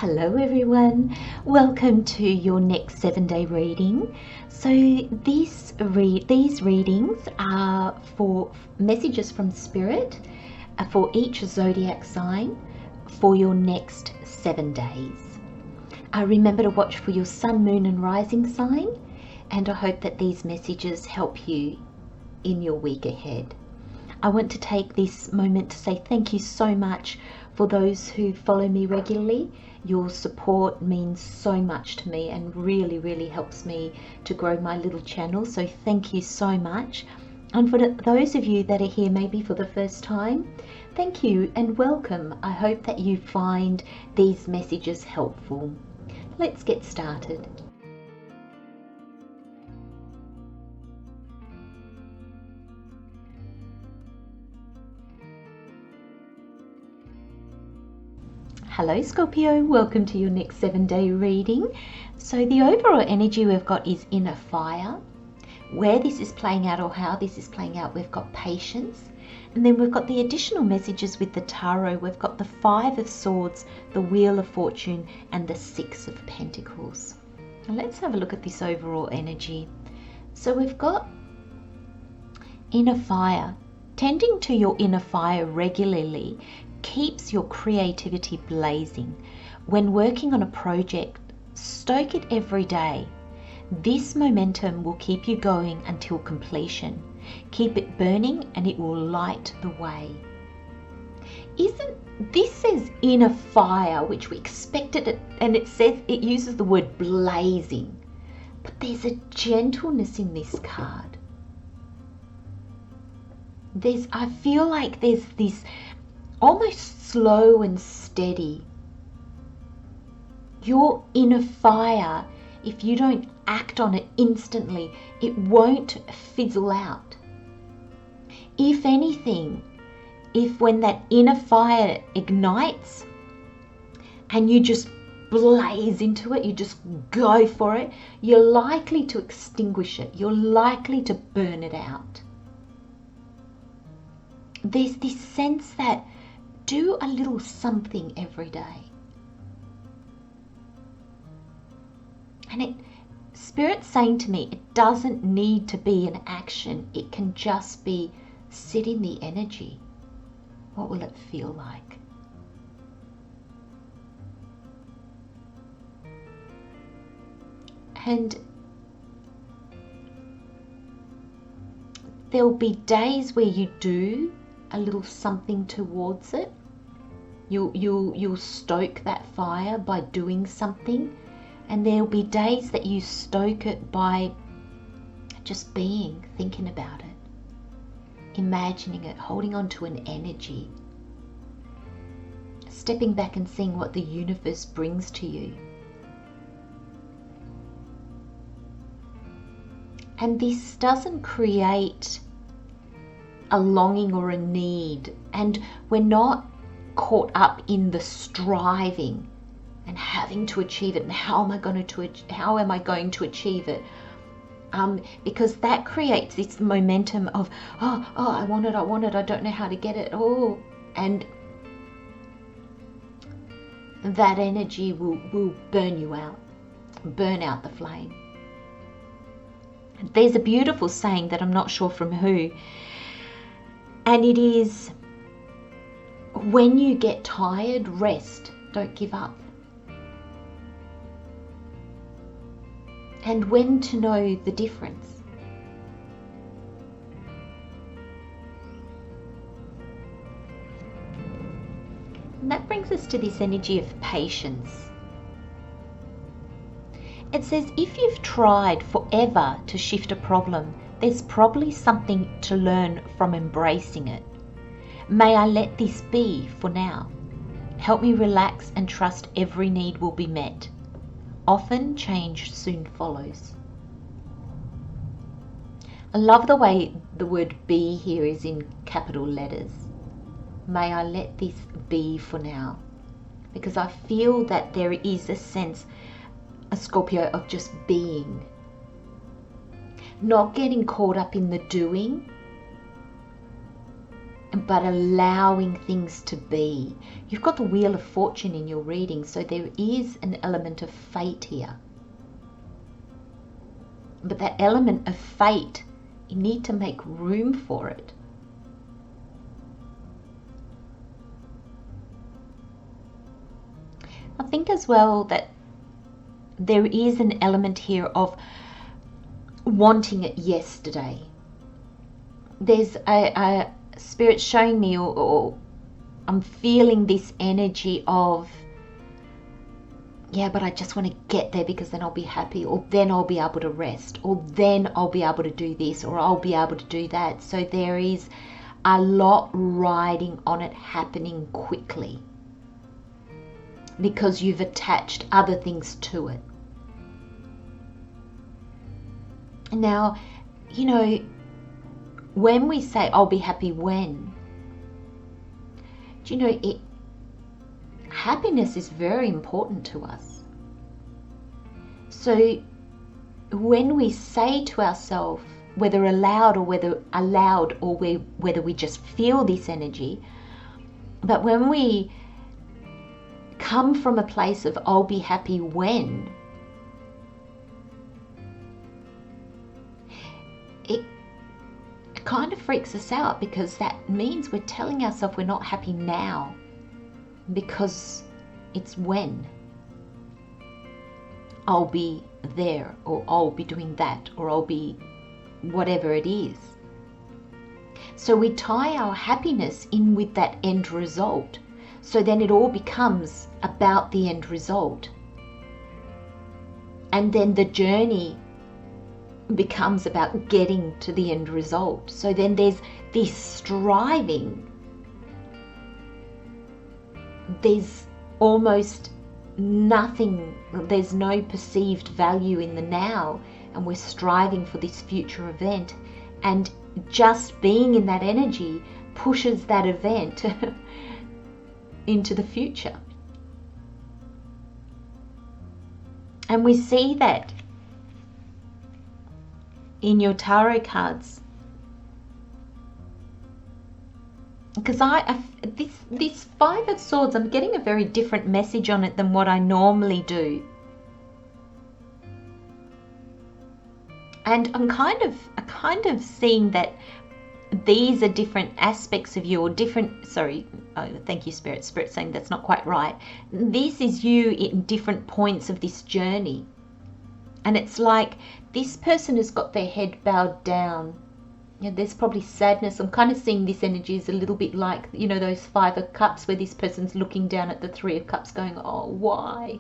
Hello everyone, welcome to your next 7-day reading. So these readings are for messages from Spirit for each zodiac sign for your next 7 days. Remember to watch for your sun, moon and rising sign, and I hope that these messages help you in your week ahead. I want to take this moment to say thank you so much for those who follow me regularly. Your support means so much to me and really helps me to grow my little channel. So thank you so much. And for those of you that are here maybe for the first time, thank you and welcome. I hope that you find these messages helpful. Let's get started. Hello Scorpio, welcome to your next 7-day reading. So the overall energy we've got is inner fire. Where this is playing out or how this is playing out, we've got patience. And then we've got the additional messages with the tarot. We've got the 5 of Swords, the Wheel of Fortune and the 6 of Pentacles. Now let's have a look at this overall energy. So we've got inner fire. Tending to your inner fire regularly keeps your creativity blazing. When working on a project, stoke it every day. This momentum will keep you going until completion. Keep it burning and it will light the way. This says inner fire, which we expected it, and it uses the word blazing. But there's a gentleness in this card. I feel like there's this almost slow and steady. Your inner fire, if you don't act on it instantly, it won't fizzle out. If anything, when that inner fire ignites and you just blaze into it, you just go for it, you're likely to extinguish it. You're likely to burn it out. There's this sense that do a little something every day. And Spirit's saying to me, it doesn't need to be an action. It can just be sit in the energy. What will it feel like? And there'll be days where you do a little something towards it. You'll stoke that fire by doing something, and there'll be days that you stoke it by just being, thinking about it, imagining it, holding on to an energy, stepping back and seeing what the universe brings to you. And this doesn't create a longing or a need, and we're not caught up in the striving and having to achieve it and how am I going to achieve it, because that creates this momentum of I want it, I don't know how to get it, and that energy will burn you out, burn out the flame. There's a beautiful saying that I'm not sure from who, and it is, when you get tired, rest, don't give up. And when to know the difference. And that brings us to this energy of patience. It says, if you've tried forever to shift a problem, there's probably something to learn from embracing it. May I let this be for now. Help me relax and trust every need will be met. Often change soon follows. I love the way the word be here is in capital letters. May I let this be for now. Because I feel that there is a sense, a Scorpio, of just being. Not getting caught up in the doing, but allowing things to be. You've got the Wheel of Fortune in your reading, so there is an element of fate here. But that element of fate, you need to make room for it. I think as well that there is an element here of wanting it yesterday. There's a spirit showing me, or I'm feeling this energy of, yeah, but I just want to get there because then I'll be happy, or then I'll be able to rest, or then I'll be able to do this, or I'll be able to do that. So there is a lot riding on it happening quickly because you've attached other things to it. Now, you know, when we say I'll be happy when, do you know, happiness is very important to us. So when we say to ourselves, whether aloud or whether we just feel this energy, but when we come from a place of I'll be happy when, it kind of freaks us out, because that means we're telling ourselves we're not happy now because it's when. I'll be there, or I'll be doing that, or I'll be whatever it is. So we tie our happiness in with that end result. So then it all becomes about the end result. And then the journey becomes about getting to the end result. So then there's this striving. There's almost nothing, there's no perceived value in the now, and we're striving for this future event, and just being in that energy pushes that event into the future. And we see that in your tarot cards, because this Five of Swords, I'm getting a very different message on it than what I normally do. And I'm kind of seeing that these are different aspects of you, or different, thank you, Spirit. Spirit saying that's not quite right. This is you in different points of this journey. And it's like this person has got their head bowed down. Yeah, there's probably sadness. I'm kind of seeing this energy is a little bit like, you know, those Five of Cups where this person's looking down at the Three of Cups going, oh, why?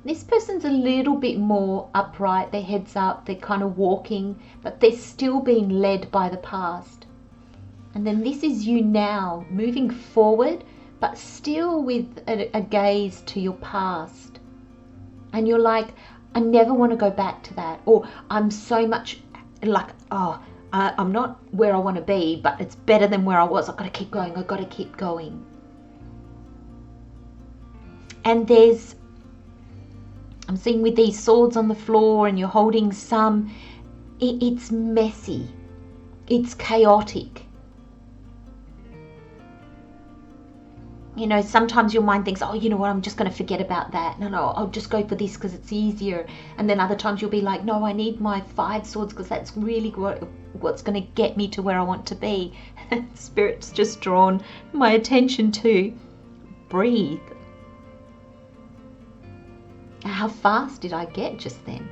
This person's a little bit more upright, their head's up, they're kind of walking, but they're still being led by the past. And then this is you now, moving forward, but still with a gaze to your past. And you're like, I never want to go back to that. Or I'm so much like, I'm not where I want to be, but it's better than where I was. I've got to keep going. I've got to keep going. And I'm seeing with these swords on the floor, and you're holding some, it's messy. It's chaotic. You know, sometimes your mind thinks, oh, you know what, I'm just going to forget about that. No, I'll just go for this because it's easier. And then other times you'll be like, no, I need my 5 swords because that's really what's going to get me to where I want to be. Spirit's just drawn my attention to breathe. How fast did I get just then?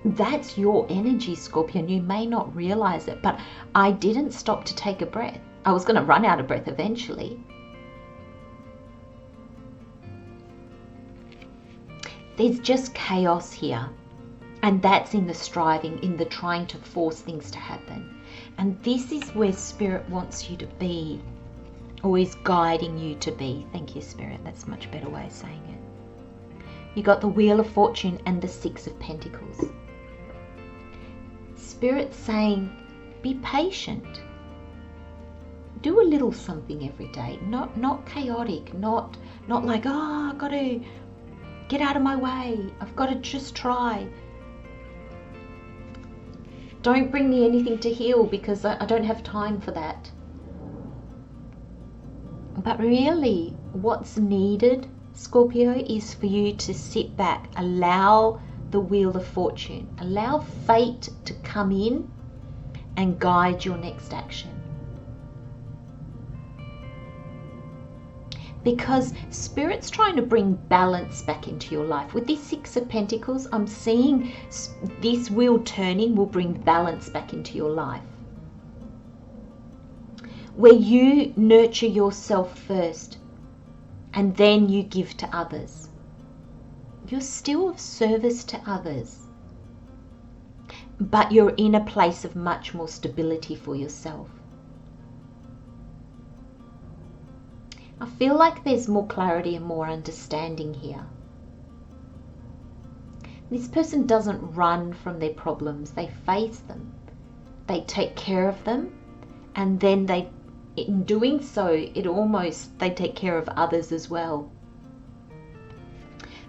That's your energy, Scorpion. You may not realize it, but I didn't stop to take a breath. I was going to run out of breath eventually. There's just chaos here. And that's in the striving, in the trying to force things to happen. And this is where Spirit wants you to be, or is guiding you to be. Thank you, Spirit. That's a much better way of saying it. You got the Wheel of Fortune and the 6 of Pentacles. Spirit saying, be patient. Do a little something every day. Not chaotic. Not like, oh, I've got to get out of my way. I've got to just try. Don't bring me anything to heal because I don't have time for that. But really, what's needed, Scorpio, is for you to sit back, allow the wheel of fortune, allow fate to come in and guide your next action. Because Spirit's trying to bring balance back into your life. With this Six of Pentacles, I'm seeing this wheel turning will bring balance back into your life, where you nurture yourself first and then you give to others. You're still of service to others, but you're in a place of much more stability for yourself. I feel like there's more clarity and more understanding here. This person doesn't run from their problems, they face them. They take care of them, and then in doing so, they take care of others as well.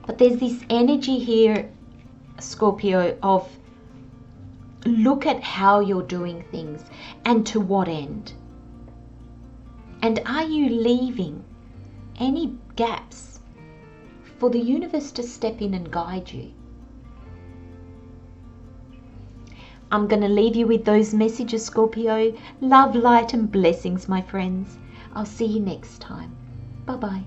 But there's this energy here, Scorpio, of look at how you're doing things and to what end. And are you leaving any gaps for the universe to step in and guide you? I'm going to leave you with those messages, Scorpio. Love, light and blessings, my friends. I'll see you next time. Bye-bye.